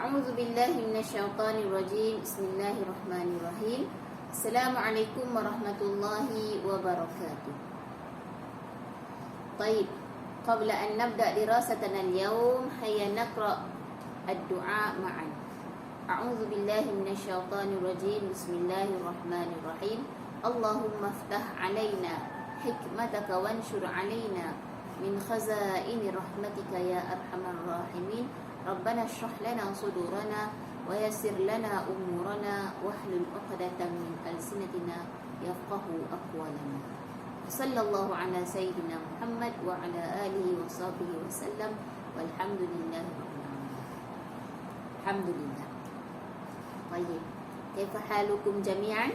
أعوذ بالله من الشيطان الرجيم. بسم الله الرحمن الرحيم. السلام عليكم ورحمة الله وبركاته. طيب، قبل أن نبدأ دراستنا اليوم هيا نقرأ الدعاء معا. أعوذ بالله من الشيطان الرجيم. بسم الله الرحمن الرحيم. اللهم افتح علينا حكمتك وانشر علينا من خزائن رحمتك يا أرحم الراحمين. ربنا اشرح لنا صدورنا ويسر لنا أمورنا واحلل عقدة من ألسنتنا يفقهوا أقوالنا. صلى الله على سيدنا محمد وعلى آله وصحبه وسلم والحمد لله رب العالمين. الحمد لله. طيب، كيف حالكم جميعا؟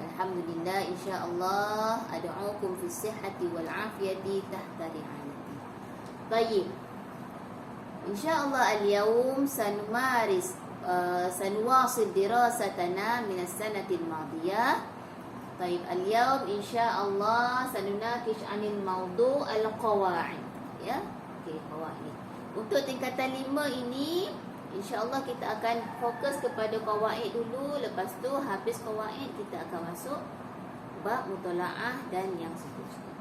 الحمد لله. إن شاء الله أدعوكم في الصحة والعافية تحت رعايتي. طيب، إن شاء الله اليوم سنواصل دراستنا من السنة الماضية. طيب، اليوم إن شاء الله سنناقش عن الموضوع القواعد. Ya, okey, qawaid. Untuk tingkatan 5 ini, insya-Allah kita akan fokus kepada qawaid dulu. Lepas tu habis qawaid kita akan masuk bab mutalaah dan yang seterusnya.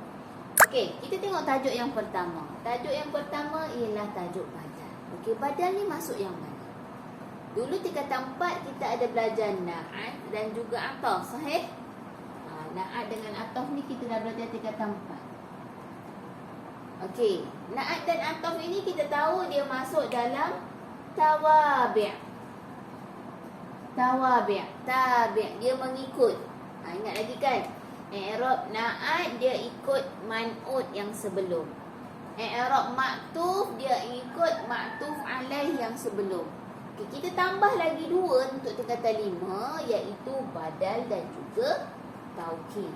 Okey, kita tengok tajuk yang pertama. Tajuk yang pertama ialah tajuk badal. Okey, badal ni masuk yang mana? Dulu tingkatan 4 kita ada belajar na'at dan juga ataf, sahih? Na'at dengan ataf ni kita dah belajar tingkatan 4. Okey, na'at dan ataf ini kita tahu dia masuk dalam tawabi'. Tawabi', tabi', dia mengikut. Ingat lagi kan? I'rab na'at dia ikut man'ut yang sebelum. I'rab maktuf dia ikut maktuf alaih yang sebelum. Okay, kita tambah lagi 2 untuk tingkatan 5, iaitu badal dan juga taukid.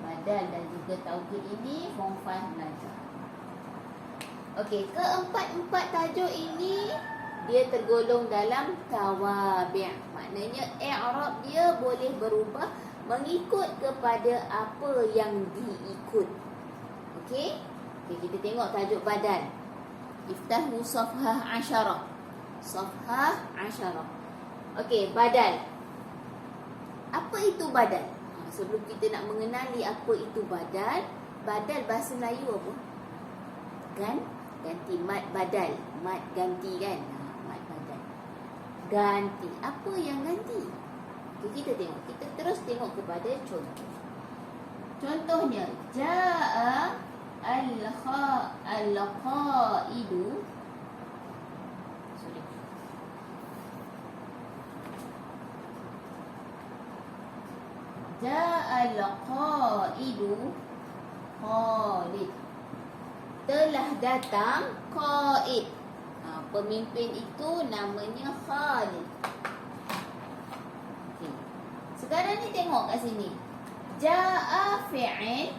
Badal dan juga taukid ini form 5 belajar. Okey, keempat-empat tajuk ini dia tergolong dalam tawabi'. Maknanya i'rab dia boleh berubah mengikut kepada apa yang diikut. Okey? Okey, kita tengok tajuk badal. Iftahu safhah 10. Safhah 10. Okey, badal. Apa itu badal? Sebelum kita nak mengenali apa itu badal, badal bahasa Melayu apa? Ganti, mad badal. Mad ganti kan? Mad badal. Ganti. Apa yang ganti? Okey, kita tengok. Kita terus tengok kepada contoh. Contohnya, ja'a al-qaidu. Ja'a al-qaidu Khalid. Telah datang qaid. Pemimpin itu namanya Khalid. Okay. Sekarang ni tengok kat sini. Ja'a fi'il,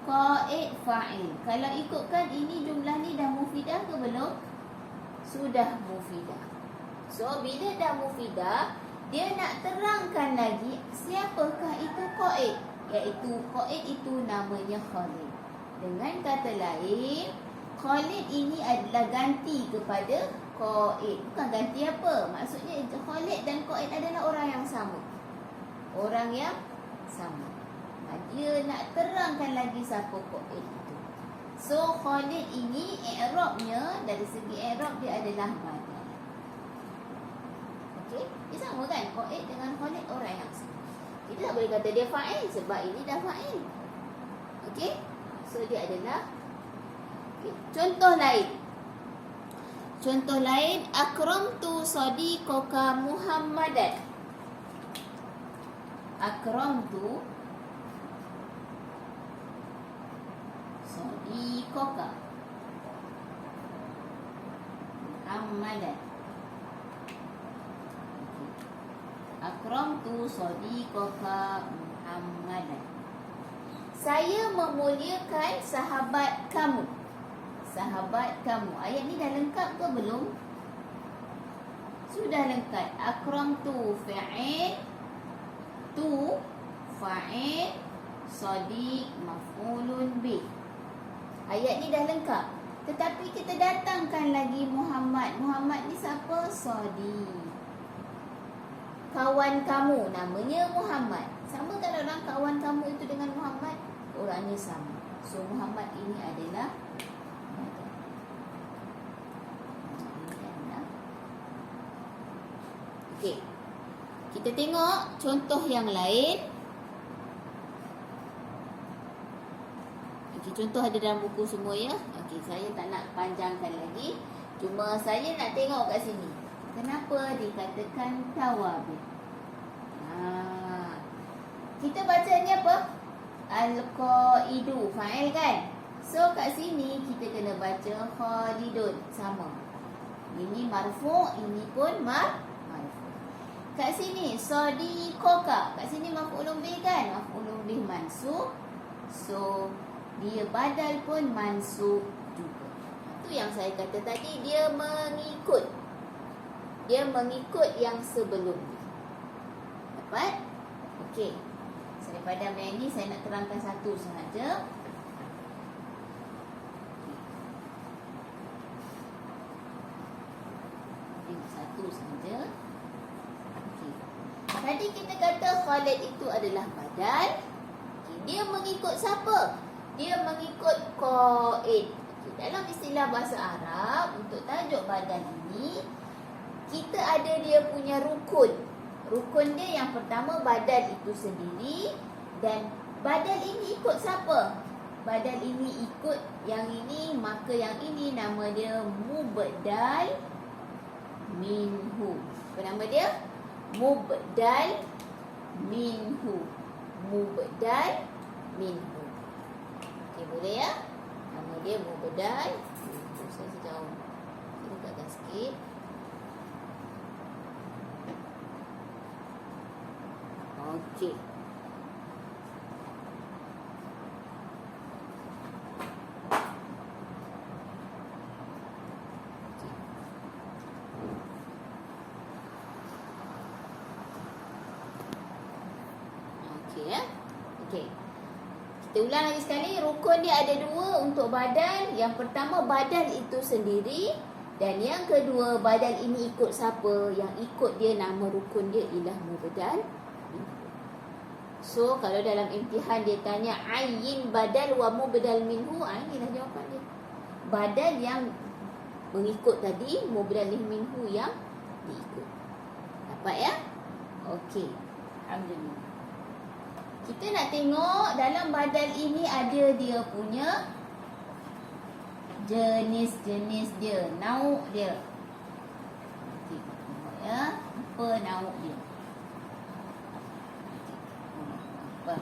qaid fa'il. Kalau ikutkan ini jumlah ni dah mufidah ke belum? Sudah mufidah. So bila dah mufidah, dia nak terangkan lagi siapakah itu qaid. Iaitu qaid itu namanya Khalid. Dengan kata lain, Khalid ini adalah ganti kepada qaid. Bukan ganti apa? Maksudnya Khalid dan qaid adalah orang yang sama. Orang yang sama. Dia nak terangkan lagi siapa qaid itu. So Khalid ini i'rabnya, dari segi i'rab dia adalah badal. Okey, dia sama kan? Qaid dengan Khalid orang yang sama. Kita tak boleh kata dia fa'il sebab ini dah fa'il. Okey? So dia adalah contoh lain. Contoh lain, akramtu sadiqaka Muhammadan. Akramtu sadiqaka Muhammadan. Akramtu sadiqaka Muhammadan. Saya memuliakan sahabat kamu. Sahabat kamu. Ayat ni dah lengkap ke belum? Sudah lengkap. Akramtu fi'il, tu fa'il, sadiq maf'ulun bih. Ayat ni dah lengkap. Tetapi kita datangkan lagi Muhammad Muhammad ni siapa? Sadiq. Kawan kamu namanya Muhammad. Sama tak orang kawan kamu itu dengan Muhammad? Orangnya sama. So Muhammad ini adalah badal. Okey. Kita tengok contoh yang lain. Okey, contoh ada dalam buku semua ya. Okey, saya tak nak panjangkan lagi. Cuma saya nak tengok kat sini. Kenapa dikatakan tawabi? Kita baca ni apa? Al-Qaidu, fa'il kan? So kat sini kita kena baca Khalidun, sama. Ini marfu', ini pun marfu'. Kat sini Sadiqoka, kat sini maf'ulun bih kan? Maf'ulun bih mansub. So dia badal pun mansub juga. Itu yang saya kata tadi, dia mengikut. Dia mengikut yang sebelum. Dapat? Okey. Daripada yang ini saya nak terangkan satu sahaja. Satu sahaja. Okey. Tadi kita kata Khalid itu adalah badal. Okay. Dia mengikut siapa? Dia mengikut qaid. Okay. Dalam istilah bahasa Arab, untuk tajuk badal ini, kita ada dia punya rukun. Rukun dia yang pertama badal itu sendiri. Dan badal ini ikut siapa? Badal ini ikut yang ini, maka yang ini nama dia mubdal minhu. Apa nama dia? Mubdal minhu. Mubdal minhu. Okey, boleh ya? Nama dia mubdal. Saya sejauh. Saya dekatkan sikit. Okey. Okey ya. Okey. Kita ulang lagi sekali. Rukun dia ada dua untuk badal. Yang pertama badal itu sendiri. Dan yang kedua badal ini ikut siapa? Yang ikut dia nama rukun dia ialah mubdal. So kalau dalam imtihan dia tanya ayyin badal wa mubdal minhu, inilah jawapan dia. Badal yang mengikut tadi, mubdal minhu yang diikut. Dapat ya? Okey. Alhamdulillah. Kita nak tengok dalam badal ini ada dia punya jenis-jenis dia, nauk dia. Okey, tengok ya. Apa nauk dia? Apa?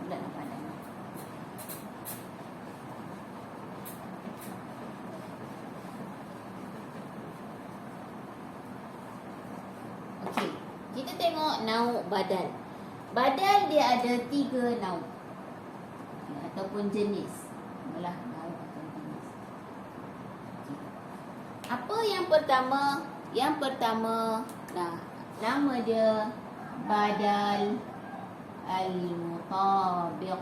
Bulat nak pandang. Okey, kita tengok nauk badal. Badal dia ada 3 nauk. Ataupun jenis. Malah nauk atau jenis. Okay. Apa yang pertama? Yang pertama, nama dia badal al-mutabiq.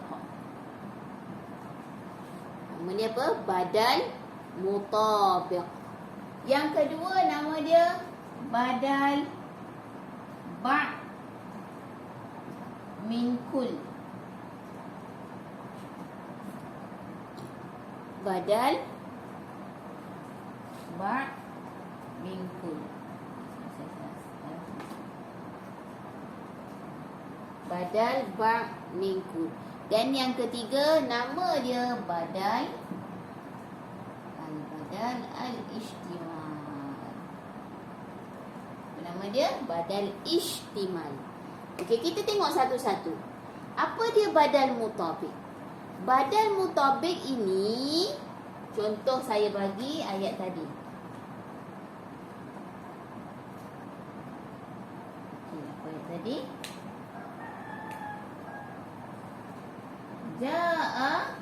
Nama dia apa? Badal mutabiq. Yang kedua nama dia badal ba' min kul. Badal ba' min kul. Badal ba' min kul. Dan yang ketiga nama dia badal al-badal al-ishtimal. Nama dia badal ishtimal. Okey, kita tengok satu-satu. Apa dia badal mutabiq? Badal mutabiq ini, contoh saya bagi ayat tadi. Okey, apa ayat tadi? Ja'a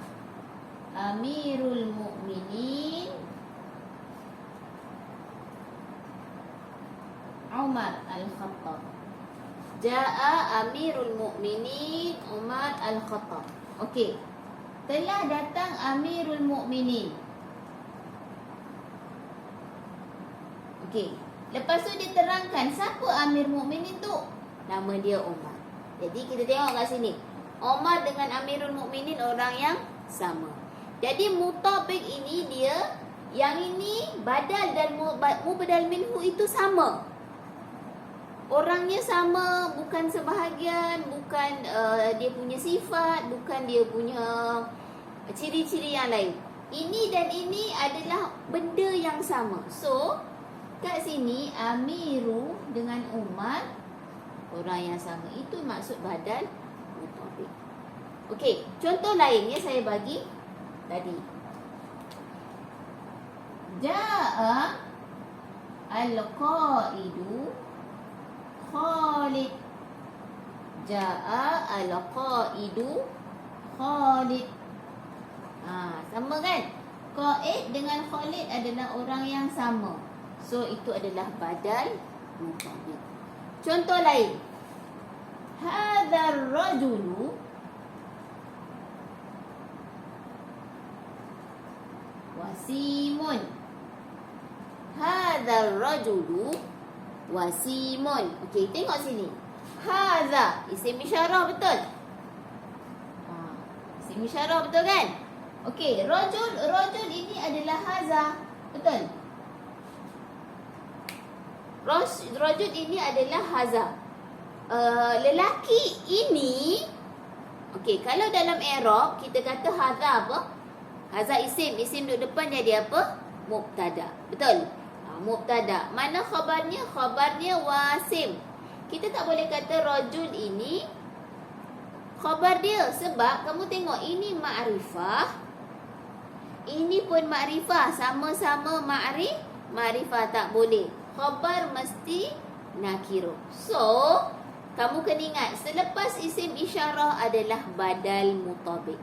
Amirul Mu'minin Umar Al-Khattab. Ja'a Amirul Mu'minin Umar Al-Khattab. Okey. Telah datang Amirul Mu'minin. Okey. Lepas tu dia terangkan siapa Amir Mukminin tu? Nama dia Umar. Jadi kita tengok kat sini. Umar dengan Amirul Mukminin orang yang sama. Jadi mutabiq ini dia, yang ini badal dan mubdal minhu itu sama. Orangnya sama, bukan sebahagian, bukan dia punya sifat, bukan dia punya ciri-ciri yang lain. Ini dan ini adalah benda yang sama. So, kat sini Amiru dengan Umar orang yang sama. Itu maksud badal mutabiq. Okey, contoh lain yang saya bagi tadi. Ja'a al-qaidu Khalid. Ja'a al-qaidu Khalid. Sama kan? Qaid dengan Khalid adalah orang yang sama. So itu adalah badal mutabiq. Contoh lain. Hadzal rajulu wasimun. Hadzal rajulu wasimun. Okey, tengok sini. Hadza isim isyarah, betul? Isim isyarah, betul kan? Okey, rajul ini adalah hadza, betul? Rajul ini adalah hadza. Lelaki ini, okey, kalau dalam i'rab kita kata hadza apa? Hadza isim duduk depan jadi apa? Mubtada. Betul? Mubtada. Mana khabarnya? Khabarnya wasim. Kita tak boleh kata rajul ini khabar dia, sebab kamu tengok ini ma'rifah, ini pun ma'rifah, sama-sama ma'rifah, tak boleh. Khabar mesti nakiro. So, kamu kena ingat, selepas isim isyarah adalah badal mutabiq.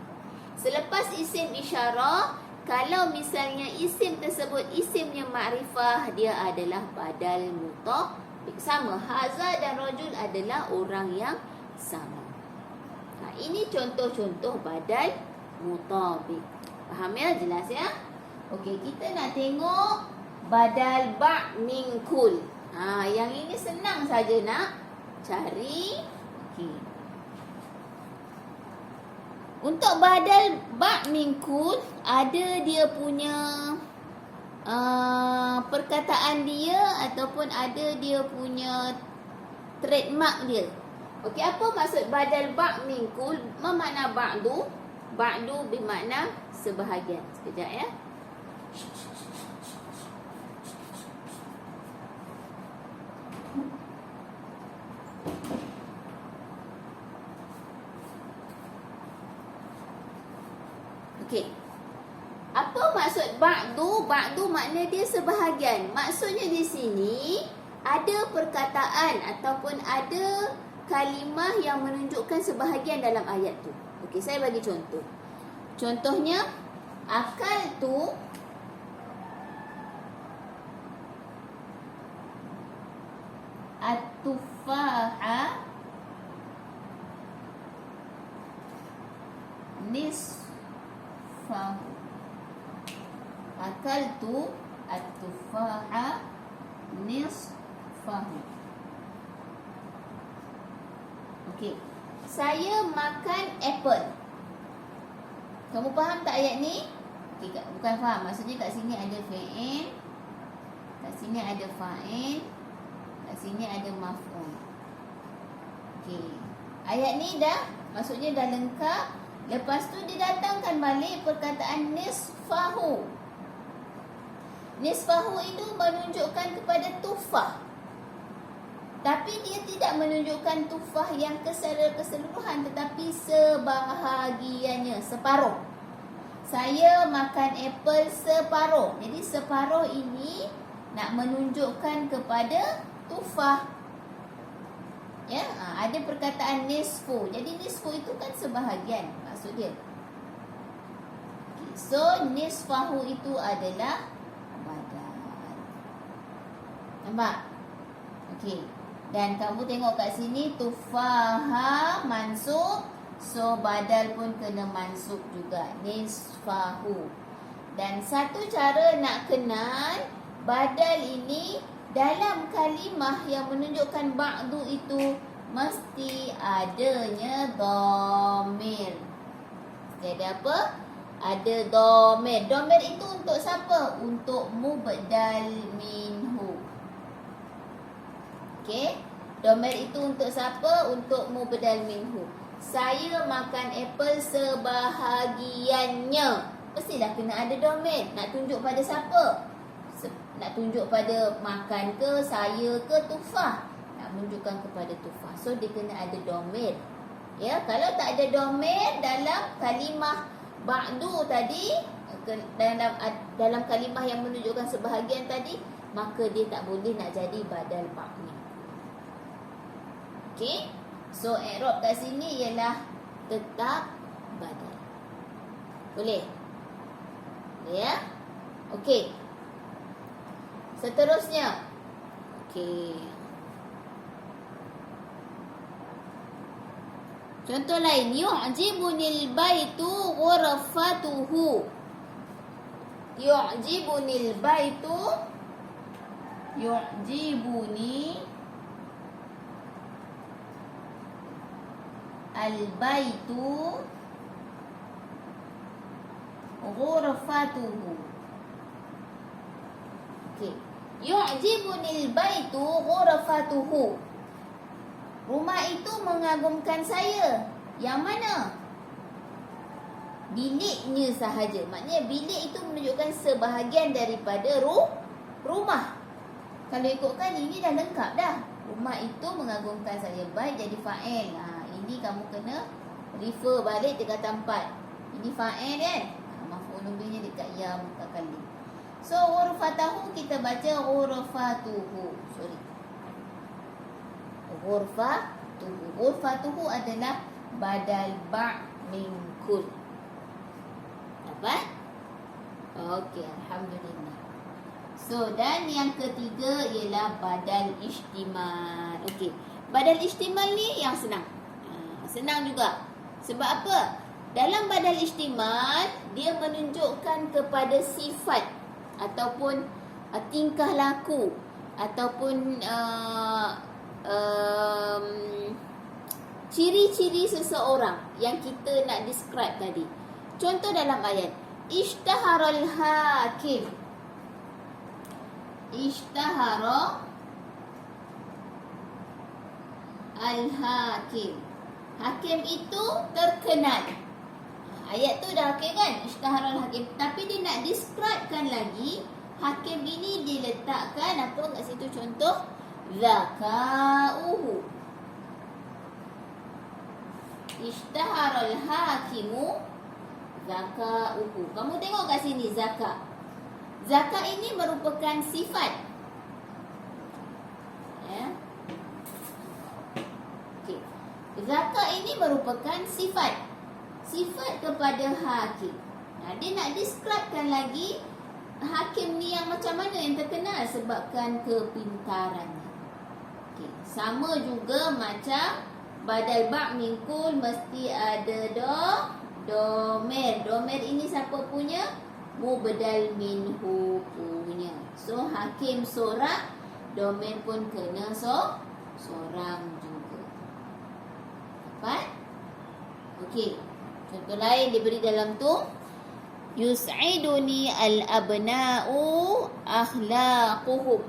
Selepas isim isyarah, kalau misalnya isim tersebut isimnya ma'rifah, dia adalah badal mutabiq. Sama, Hazza dan rajul adalah orang yang sama. Ini contoh-contoh badal mutabiq. Faham ya? Jelas ya? Okey, kita nak tengok badal ba' min kul. Yang ini senang saja nak cari. Okey. Untuk badal ba' min kul, ada dia punya perkataan dia ataupun ada dia punya trademark dia. Okey, apa maksud badal ba' min kul? Apa makna ba'du? Ba'du bermakna sebahagian. Sekejap ya. Okey. Apa maksud ba'du? Ba'du makna dia sebahagian. Maksudnya di sini ada perkataan ataupun ada kalimah yang menunjukkan sebahagian dalam ayat tu. Okey, saya bagi contoh. Contohnya, akal tu at-tufaha nisfahu. Akal tu at-tufaha nisfahu. Okey. Saya makan apple. Kamu faham tak ayat ni? Okey, bukan faham. Maksudnya kat sini ada fi'il, kat sini ada fa'il, kat sini ada maf'ul. Okey. Ayat ni dah, maksudnya dah lengkap. Lepas tu dia datangkan balik perkataan nisfahu. Nisfahu itu menunjukkan kepada tufah. Tapi dia tidak menunjukkan tufah yang keseluruhan, tetapi sebahagiannya, separuh. Saya makan apple separuh. Jadi separuh ini nak menunjukkan kepada tufah. Ya, ada perkataan nisfu. Jadi nisfu itu kan sebahagian maksud dia. Okay, so nisfahu itu adalah badal. Nampak? Okey. Dan kamu tengok kat sini tufaha mansub, so badal pun kena mansub juga, nisfahu. Dan satu cara nak kenal badal ini dalam kalimah yang menunjukkan ba'du itu mesti adanya dhamir. Mesti ada apa? Ada dhamir. Dhamir itu untuk siapa? Untuk mubdal minhu. Okey. Dhamir itu untuk siapa? Untuk mubdal minhu. Saya makan apple sebahagiannya. Mestilah kena ada dhamir. Nak tunjuk pada siapa? Nak tunjuk pada makan ke, saya ke, tufah. Nak menunjukkan kepada tufah. So dia kena ada dhamir. Ya, kalau tak ada dhamir dalam kalimah ba'du tadi, dalam kalimah yang menunjukkan sebahagian tadi, maka dia tak boleh nak jadi badal ba'ni. Okey. So i'rab kat sini ialah tetap badal. Boleh? Ya? Okey. Seterusnya. Okey. Contoh lain, yu'jibunil baitu ghurfatuhu. Yu'jibunil baitu, yu'jibuni al-baitu ghurfatuhu. Okey. Yu'jibunil baitu ghurfatuhu. Rumah itu mengagumkan saya. Yang mana? Biliknya sahaja. Maknanya bilik itu menunjukkan sebahagian daripada rumah. Kalau ikutkan ini dah lengkap dah. Rumah itu mengagumkan saya. Baik jadi fa'il. Ini kamu kena refer balik dekat tempat. Ini fa'il kan? Maf'ulun bihnya dekat ya mutakallim. So ghurfatahu kita baca ghurfatuhu. Sorry. Ghurfatuhu. Ghurfatuhu adalah badal ba' min kul. Dapat? Okey, alhamdulillah. So dan yang ketiga ialah badal istimal. Okey. Badal istimal ni yang senang. Senang juga. Sebab apa? Dalam badal istimal, dia menunjukkan kepada sifat ataupun tingkah laku ataupun ciri-ciri seseorang yang kita nak describe tadi. Contoh dalam ayat, ishtaharal hakim. Ishtahara al-hakim. Hakim itu terkenal. Ayat tu dah okey kan? Ishtaharal hakim. Tapi dia nak describekan lagi, hakim ini diletakkan apa kat situ contoh? Zaka'uhu. Ishtaharal hakimu zaka'uhu. Kamu tengok kat sini zaka'. Zaka' ini merupakan sifat. Ya. Okey. Zaka' ini merupakan sifat. Sifat kepada hakim. Dia nak describekan lagi hakim ni yang macam mana yang terkenal sebabkan kepintarannya. Okey, sama juga macam badal ba' min kul mesti ada dhamir. Dhamir ini siapa punya? Mubdal minhu punya. So hakim seorang, dhamir pun kena seorang juga. Dapat? Okey. Contoh lain diberi dalam tu, yus'iduni al-abna'u akhlaquhum.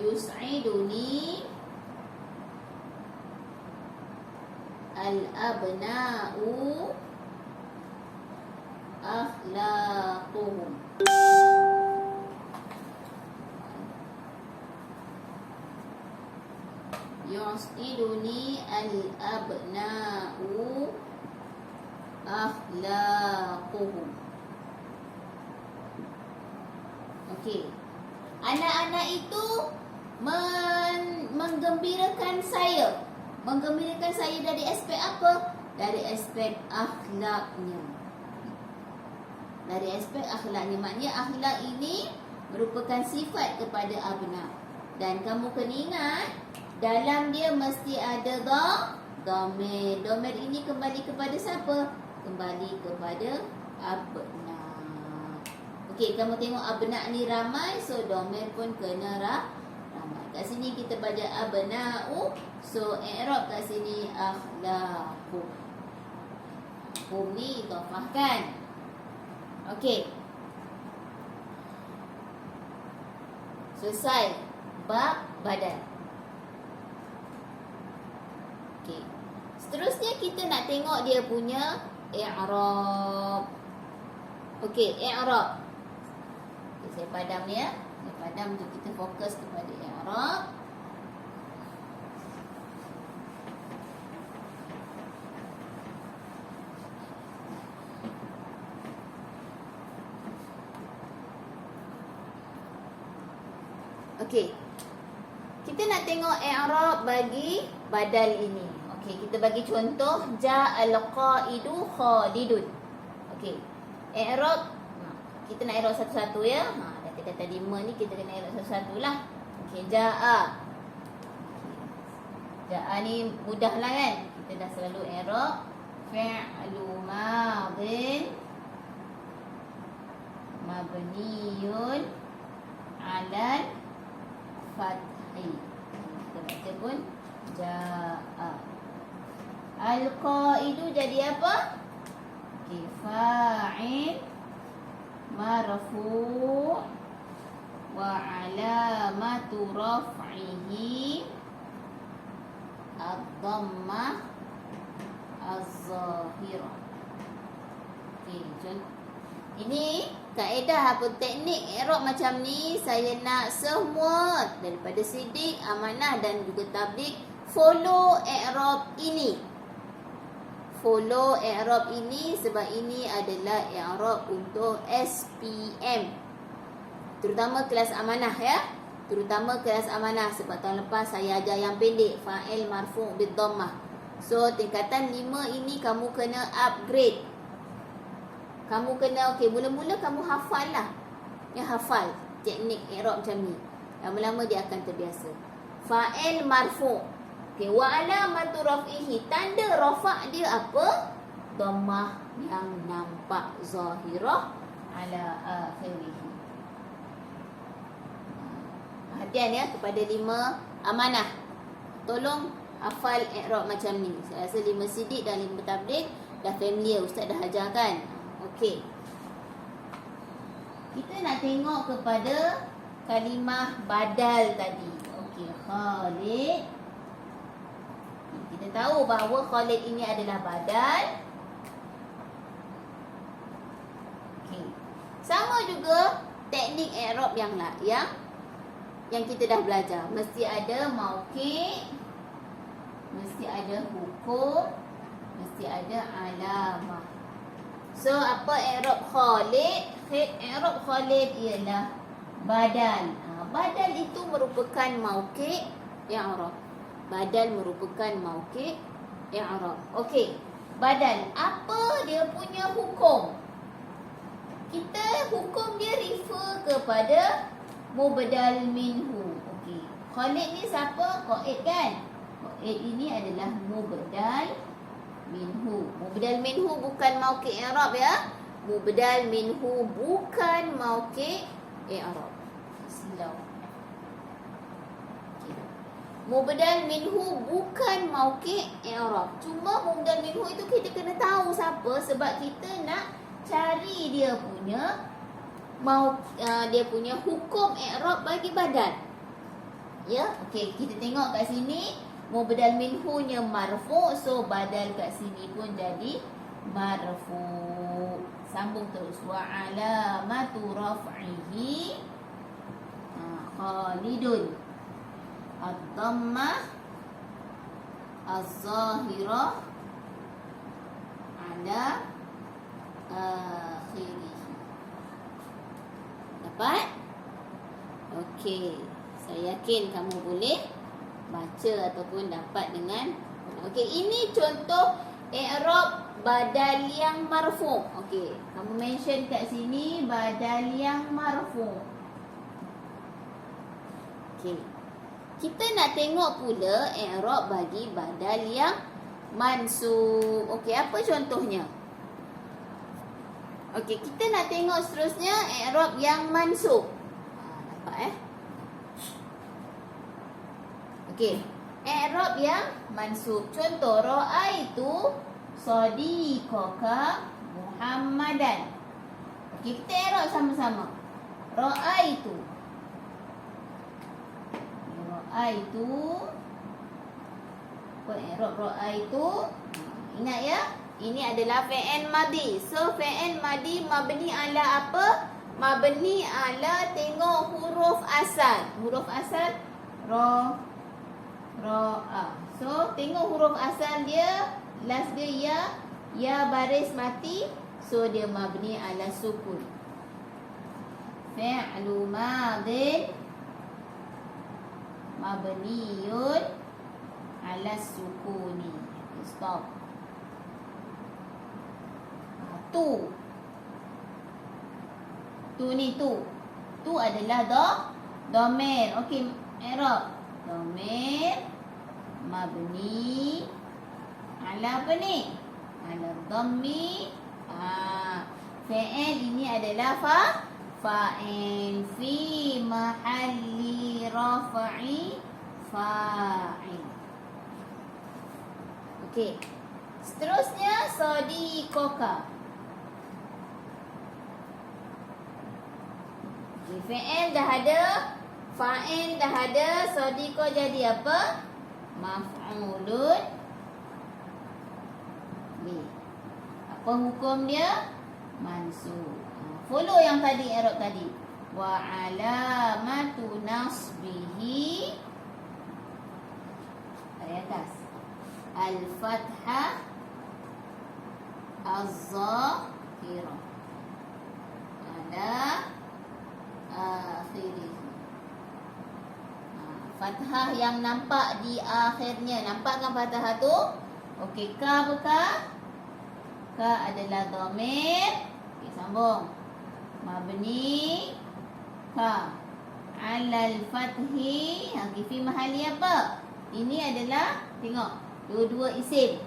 Yus'iduni al-abna'u akhlaquhum. Yus'iduni al-abna'u akhlaquhum. Okey. Anak-anak itu menggembirakan saya. Menggembirakan saya dari aspek apa? Dari aspek akhlaknya. Dari aspek akhlaknya. Maknanya akhlak ini merupakan sifat kepada abna. Dan kamu kena ingat, dalam dia mesti ada dhamir. Dhamir ini kembali kepada siapa? Kembali kepada abna. Okey, kamu tengok abna ni ramai, so domair pun kena ramai. Kat sini kita baca abna'u, so i'rab kat sini akhlaqu. Hum ni idhafah kan? Okey. Selesai bab badal. Okey. Seterusnya kita nak tengok dia punya i'rab. Okey, i'rab. Okay, saya padam ya. Saya padam untuk kita fokus kepada i'rab. Okey. Kita nak tengok i'rab bagi badal ini. Okey, kita bagi contoh ja'al qaidu Khalidun. Okey. I'rab kita nak i'rab satu-satu ya. Kata-kata 5 ni kita kena i'rab satu-satu lah. Okey, ja'a. Ja'a ni mudah lah kan? Kita dah selalu i'rab fi'lu madhin mabniyun 'alal fathi. Kita baca pun ja'a. Al-qaidu jadi apa? Okey, fa'il marfu' wa 'alamatu raf'ihi ad-dhammah az-zahirah. Okey, ini kaedah apa teknik i'rab macam ni saya nak semua daripada Siddiq, Amanah dan juga Tabligh follow i'rab ini. Follow i'rab ini sebab ini adalah i'rab untuk SPM. Terutama kelas Amanah ya. Terutama kelas Amanah sebab tahun lepas saya ajar yang pendek, fa'il marfu' bid dhammah. So tingkatan 5 ini kamu kena upgrade. Kamu kena, okey, mula-mula kamu hafal lah. Ya, hafal teknik i'rab macam ni. Lama-lama dia akan terbiasa. Fa'il marfu'. Okey, wa alamatu raf'ihi. Tanda rafa' dia apa? Dhammah yang nampak zahirah ala akhirih. Perhatian ya kepada 5 Amanah. Tolong hafal i'rab macam ni. Saya rasa 5 Siddiq dan 5 Tabligh dah familiar, ustaz dah ajarkan. Okey. Kita nak tengok kepada kalimah badal tadi. Okey, Khalid. Kita tahu bahawa Khalid ini adalah badal. Okey. Sama juga teknik i'rab yang kita dah belajar. Mesti ada mauqi', mesti ada hukum, mesti ada alamah. So apa i'rab Khalid? I'rab Khalid ialah badal. Badal itu merupakan mauqi' i'rab. Badal merupakan mauqi' i'rab. Okey. Badal, apa dia punya hukum? Kita hukum dia refer kepada mubdal minhu. Okey. Khalid ni siapa? Qaid kan? Qaid ini adalah mubdal minhu. Mubdal minhu bukan mauqi' i'rab ya. Mubdal minhu bukan mauqi' i'rab. Silau. Okay. Mubdal minhu bukan mauqi' i'rab. Cuma mubdal minhu itu kita kena tahu siapa sebab kita nak cari dia punya dia punya hukum i'rab bagi badal. Ya, okey, kita tengok kat sini mubdal minhu-nya marfu', so badal kat sini pun jadi marfu'. Sambung terus. Wa alamatu raf'ihi Khalidun ad-dhammah az-zahirah ala akhirih. Dapat? Okey. Saya yakin kamu boleh baca ataupun dapat dengan. Okey, ini contoh i'rab badal yang marfu'. Okey, kamu mention kat sini badal yang marfu'. Okey. Kita nak tengok pula i'rab bagi badal yang mansub. Okey, apa contohnya? Okey, kita nak tengok seterusnya i'rab yang mansub. Nampak Okey, i'rab yang mansub. Contoh, ra'aitu sadiqaka Muhammadan. Okey, kita i'rab sama-sama. Ra'aitu. Ra'aitu. Apa i'rab ra'aitu? Ingat ya, ini adalah fi'il madi. So fi'il madi mabni ala apa? Mabni ala, tengok huruf asal. Huruf asal ra'a. So tengok huruf asal dia, last dia ya baris mati. So dia mabni ala sukun. Fi'lu madin mabniun ala sukuni. Stop. Tu ni tu. Tu adalah domir. Okey, i'rab. Domir mabni ala apa ni? Ala dhammi. Fi'il ini adalah fa'il fi mahalli raf'i fa'il. Okey. Seterusnya sadiqaka. Okey, fi'il dah ada, fa'il dah ada, sadiqa jadi apa? Maf'ulun bih. Apa hukum dia? Mansub. Follow yang tadi, i'rab tadi. Wa alamatu nasbihi, di atas, al-fathah az-zahirah ada akhirih. Fathah yang nampak di akhirnya. Nampak kan fathah tu? Okey, ka buka. Ka adalah dhamir. Okey, sambung. Mabni ka alal fathi. Okey, fi mahali apa? Ini adalah, tengok, dua-dua isim.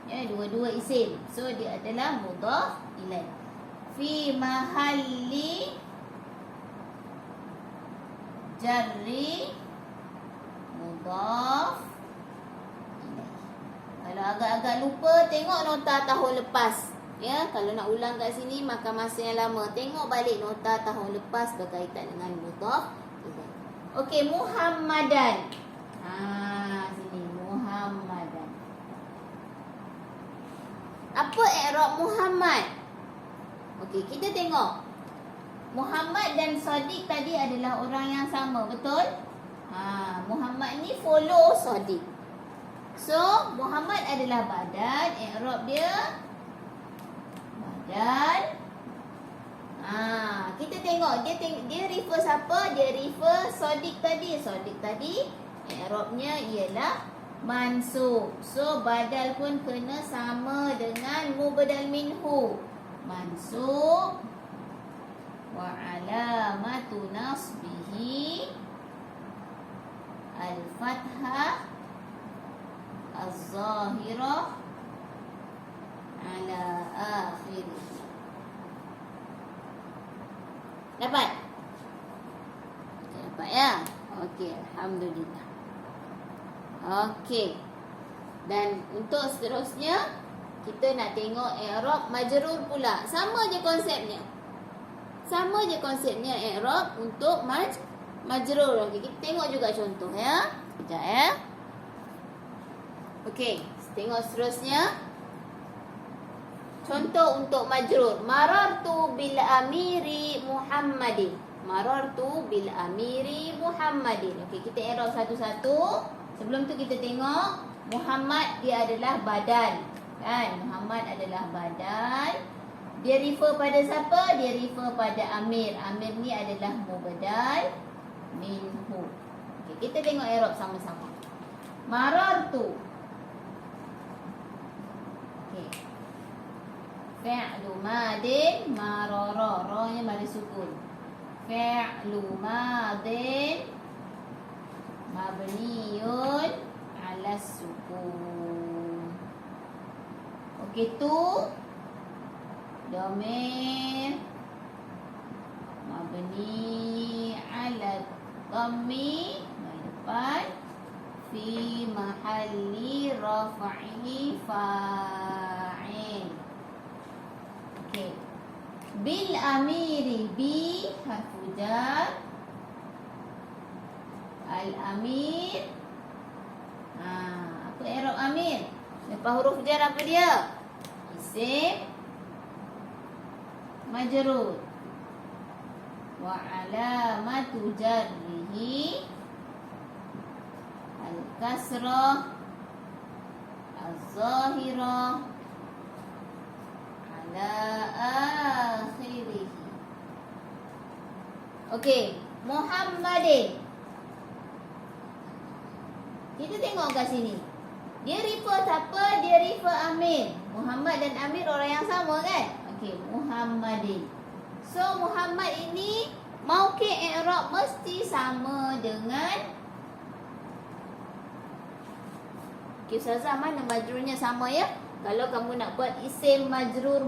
Ya, dua-dua isim. So dia adalah mudhaf ilaih. Fi mahalli jarri mudhaf ilaih. Kalau agak-agak lupa, tengok nota tahun lepas. Ya, kalau nak ulang kat sini makan masa yang lama. Tengok balik nota tahun lepas berkaitan dengan mudhaf ilaih. Okey, Muhammadan. Sini Muhammadan. Apa i'rab Muhammad? Okey, kita tengok. Muhammad dan Sadiq tadi adalah orang yang sama, betul? Muhammad ni follow Sadiq. So, Muhammad adalah badan. I'rab dia badan. Kita tengok dia refer siapa? Dia refer Sadiq tadi. Sadiq tadi i'rabnya ialah mansub. So badal pun kena sama dengan mubdal minhu. Mansub wa alamatu nasbihi al-fathah az-zahirah ala akhirih. Dapat? Dapat ya? Okey, alhamdulillah. Okey. Dan untuk seterusnya kita nak tengok i'rab majrur pula. Sama je konsepnya. Sama je konsepnya i'rab untuk majrur. Okey, kita tengok juga contoh ya. Sekejap ya. Okey, tengok seterusnya. Contoh untuk majrur. Marartu bil amiri Muhammadin. Marartu bil amiri Muhammadin. Okey, kita i'rab satu-satu. Sebelum tu kita tengok Muhammad dia adalah badan. Kan? Muhammad adalah badan. Dia refer pada siapa? Dia refer pada amir. Amir ni adalah mubdal minhu. Okey, kita tengok i'rab sama-sama. Marartu. Okey. Fi'lu madin marara. Ra-nya baris sukun. Fi'lu madin mabniun ala sukun. Okey, tu Dhamir mabni ala dhammi depan fi mahalli raf'i fa'il. Okey. Bil amiri bi harfu jar. Al amir. Apa i'rab amir? Lepas huruf jar apa dia? Isim majrur. Wa alamatu jarrihi al-kasrah az-zahirah ala akhirih. Okey, Muhammadin. Kita tengok kat sini. Dia refer siapa? Dia refer Amir. Muhammad dan Amir orang yang sama kan? Okey, Muhammadin. So Muhammad ini mauqi' i'rab mesti sama dengan okey, Ustazah mana majrurnya sama ya? Kalau kamu nak buat isim majrur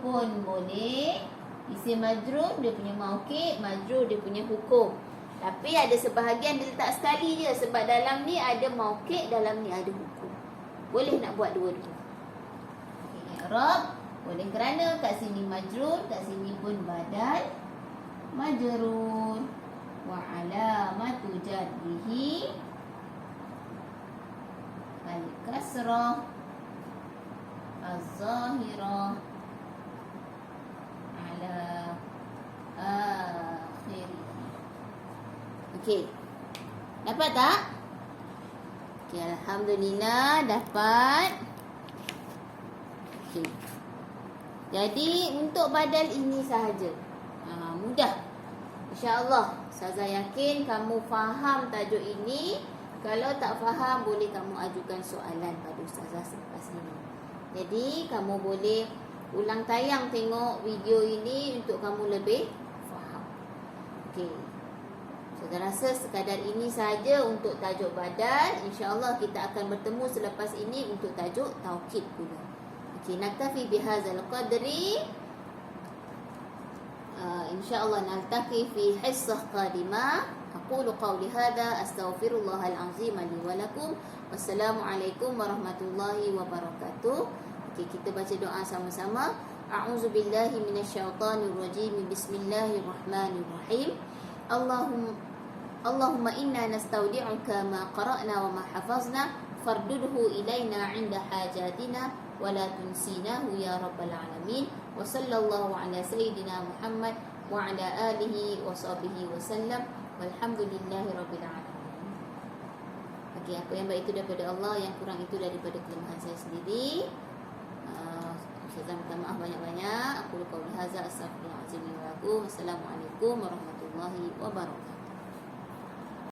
pun boleh. Isim majrur dia punya mauqi', majrur dia punya hukum. Tapi ada sebahagian dia letak sekali je sebab dalam ni ada mauqi', dalam ni ada hukum. Boleh nak buat dua-dua. I'rab boleh kerana kat sini majrur, kat sini pun badal majrur. Wa alamatu jarrihi al-kasrah az-zahirah ala akhirih. Okey. Dapat tak? Okey, alhamdulillah dapat. Okey. Jadi untuk badal ini sahaja. Mudah. InsyaAllah. Ustazah yakin kamu faham tajuk ini. Kalau tak faham boleh kamu ajukan soalan pada Ustazah selepas ini. Jadi kamu boleh ulang tayang tengok video ini untuk kamu lebih faham. Okey. Saya rasa sekadar ini saja untuk tajuk badal. InsyaAllah kita akan bertemu selepas ini untuk tajuk taukid pula. Okey, naktafi bihadzal qadri. InsyaAllah naltaqi fi hissah qadimah. Aqulu qawli hadha astaghfirullahal azim li wa lakum. Wassalamualaikum warahmatullahi wabarakatuh. Okey, kita baca doa sama-sama. A'udzubillahi minasyaitonirrajim. Bismillahirrahmanirrahim. Allahumma inna nastaudi'uka ma qara'na wa ma hafazna fardudhu ilaina 'inda hajatina wa la tunsinahu ya rabbal alamin. Wa sallallahu ala sayyidina Muhammad wa ala alihi wa sahbihi wa sallam. Walhamdulillahi rabbil alamin. Okey, apa yang baik itu daripada Allah, yang kurang itu daripada kelemahan saya sendiri. Saya minta maaf banyak-banyak. Aku lupa hadza astaghfirullahalazim wa lakum. Assalamualaikum warahmatullahi wabarakatuh.